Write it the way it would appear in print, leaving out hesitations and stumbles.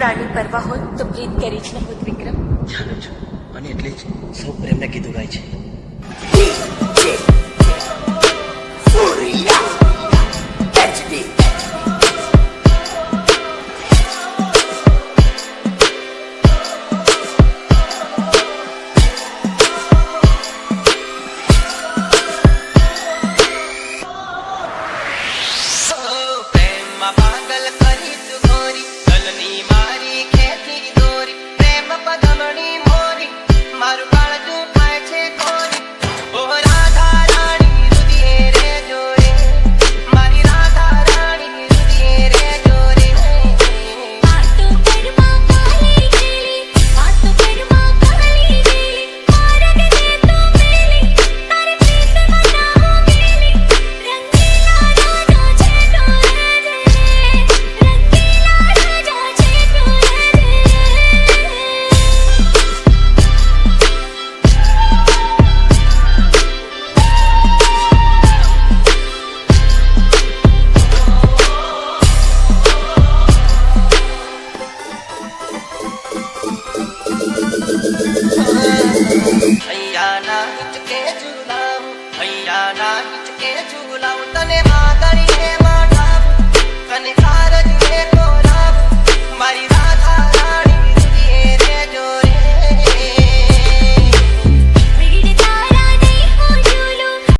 પ્રાણી પરવા હોત તો પ્રીત કરી જ ન હોત વિક્રમ. જાણું છું, અને એટલે જ સૌ પ્રેમને ગીતો ગાય છે. પાગલ કરી તું ગોરી ગલની મારી ખેતી દોરી પ્રેમ પદમણી મોરી મારું કાળજું થાય છે કોરી ઓ રાધા રાણી રુદિએ રે જોરે મારી રાધા રાણી રુદિએ રે જોરે આટો પરમાં કાલી ગેલી આટો પરમાં કાલી ગેલી મારને દે તો મેલી તારી પ્રીત મનાવો ગેલી રંગીલા રાજા છે ડોરે રંગીલા રાજા છે ડોરે હૈયા ના હિચકે ઝુલાવું હૈયા ના હિચકે ઝુલાવું તને વાદળીએ